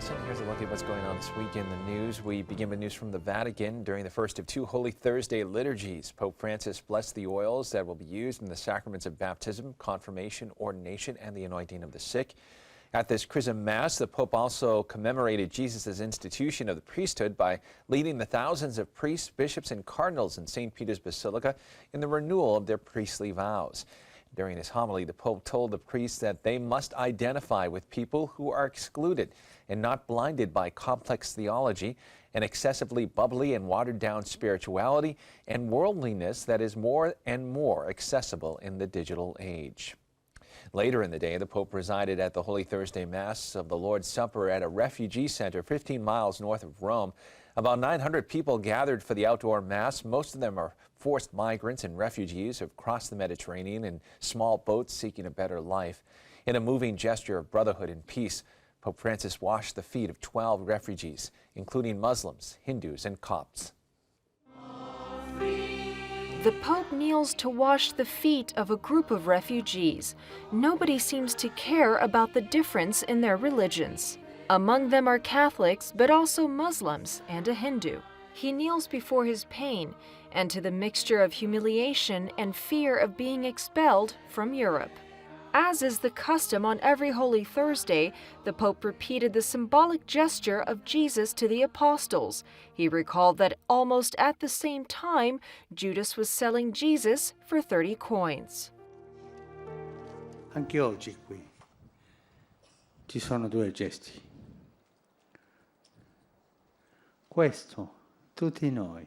Allison. Here's a look at what's going on this week in the news. We begin with news from the Vatican. During the first of two Holy Thursday liturgies, Pope Francis blessed the oils that will be used in the sacraments of baptism, confirmation, ordination, and the anointing of the sick. At this Chrism Mass, the Pope also commemorated Jesus' institution of the priesthood by leading the thousands of priests, bishops, and cardinals in St. Peter's Basilica in the renewal of their priestly vows. During his homily, the Pope told the priests that they must identify with people who are excluded and not blinded by complex theology and excessively bubbly and watered-down spirituality and worldliness that is more and more accessible in the digital age. Later in the day, the Pope presided at the Holy Thursday Mass of the Lord's Supper at a refugee center 15 miles north of Rome. About 900 people gathered for the outdoor Mass. Most of them are forced migrants and refugees who have crossed the Mediterranean in small boats seeking a better life. In a moving gesture of brotherhood and peace, Pope Francis washed the feet of 12 refugees, including Muslims, Hindus, and Copts. The Pope kneels to wash the feet of a group of refugees. Nobody seems to care about the difference in their religions. Among them are Catholics, but also Muslims and a Hindu. He kneels before his pain and to the mixture of humiliation and fear of being expelled from Europe. As is the custom on every Holy Thursday, the Pope repeated the symbolic gesture of Jesus to the apostles. He recalled that almost at the same time, Judas was selling Jesus for 30 coins. Anche oggi qui ci sono due gesti. Questo, tutti noi,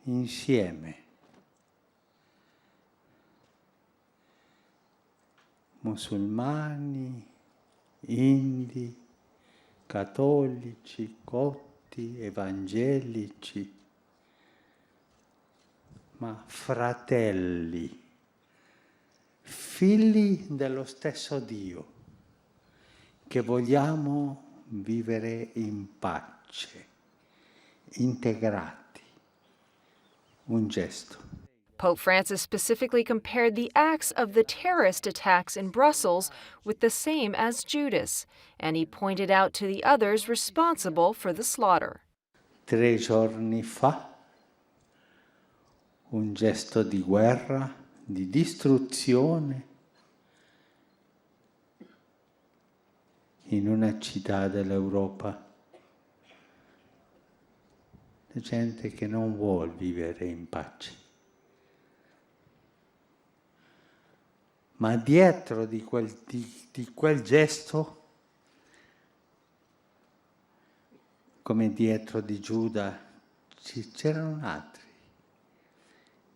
insieme, musulmani, indi, cattolici, cotti, evangelici, ma fratelli, figli dello stesso Dio, che vogliamo vivere in pace, integrati. Un gesto. Pope Francis specifically compared the acts of the terrorist attacks in Brussels with the same as Judas, and he pointed out to the others responsible for the slaughter. 3 giorni fa, un gesto di guerra, di distruzione, in una città dell'Europa. La gente che non vuole vivere in pace. Ma dietro di quel gesto, come dietro di Giuda, c'erano altri.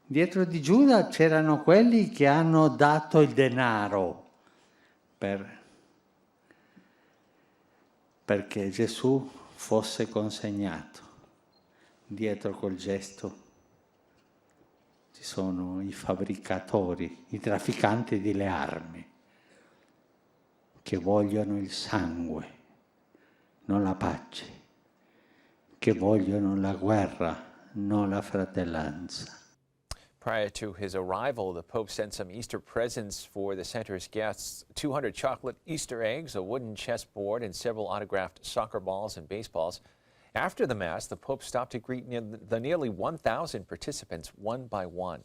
Dietro di Giuda c'erano quelli che hanno dato il denaro perché Gesù fosse consegnato. Dietro quel gesto ci sono i fabbricatori, i trafficanti delle armi, che vogliono il sangue, non la pace, che vogliono la guerra, non la fratellanza. Prior to his arrival, the Pope sent some Easter presents for the center's guests: 200 chocolate Easter eggs, a wooden chessboard, and several autographed soccer balls and baseballs. After the Mass, the Pope stopped to greet the nearly 1,000 participants one by one.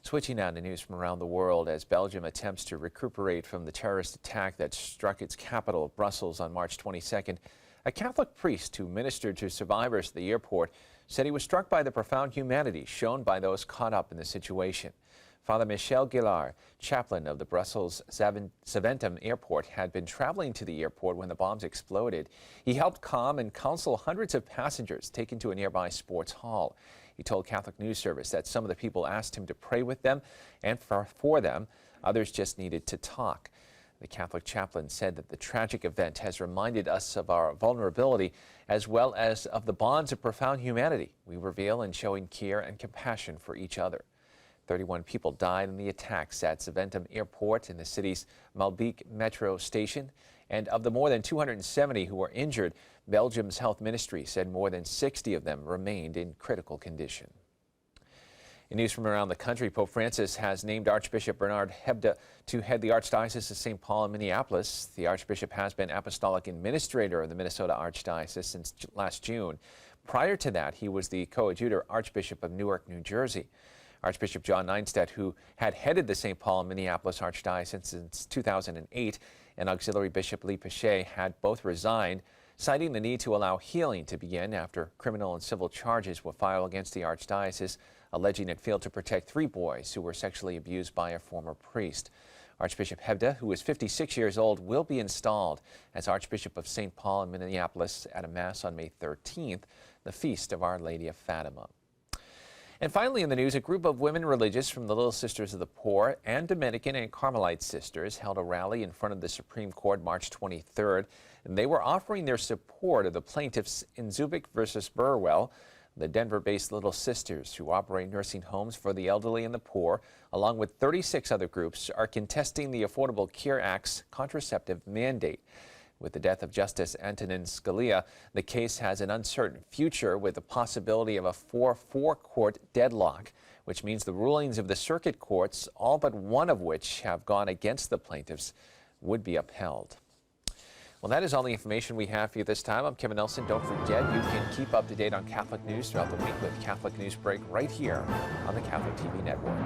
Switching now to news from around the world, as Belgium attempts to recuperate from the terrorist attack that struck its capital, Brussels, on March 22nd, a Catholic priest who ministered to survivors at the airport said he was struck by the profound humanity shown by those caught up in the situation. Father Michel Guillard, chaplain of the Brussels Zaventem airport, had been traveling to the airport when the bombs exploded. He helped calm and counsel hundreds of passengers taken to a nearby sports hall. He told Catholic News Service that some of the people asked him to pray with them and for them. Others just needed to talk. The Catholic chaplain said that the tragic event has reminded us of our vulnerability as well as of the bonds of profound humanity we reveal in showing care and compassion for each other. 31 people died in the attacks at Zaventem Airport in the city's Malbeek metro station. And of the more than 270 who were injured, Belgium's health ministry said more than 60 of them remained in critical condition. In news from around the country, Pope Francis has named Archbishop Bernard Hebda to head the Archdiocese of St. Paul in Minneapolis. The Archbishop has been apostolic administrator of the Minnesota Archdiocese since last June. Prior to that, he was the coadjutor Archbishop of Newark, New Jersey. Archbishop John Nienstedt, who had headed the St. Paul and Minneapolis Archdiocese since 2008, and Auxiliary Bishop Lee Pache had both resigned, citing the need to allow healing to begin after criminal and civil charges were filed against the Archdiocese, alleging it failed to protect 3 boys who were sexually abused by a former priest. Archbishop Hebda, who is 56 years old, will be installed as Archbishop of St. Paul in Minneapolis at a Mass on May 13th, the feast of Our Lady of Fatima. And finally in the news, a group of women religious from the Little Sisters of the Poor and Dominican and Carmelite sisters held a rally in front of the Supreme Court March 23rd. And they were offering their support of the plaintiffs in Zubik versus Burwell, the Denver-based Little Sisters, who operate nursing homes for the elderly and the poor, along with 36 other groups, are contesting the Affordable Care Act's contraceptive mandate. With the death of Justice Antonin Scalia, the case has an uncertain future with the possibility of a 4-4 court deadlock, which means the rulings of the circuit courts, all but one of which have gone against the plaintiffs, would be upheld. Well, that is all the information we have for you this time. I'm Kevin Nelson. Don't forget, you can keep up to date on Catholic news throughout the week with Catholic Newsbreak right here on the Catholic TV Network.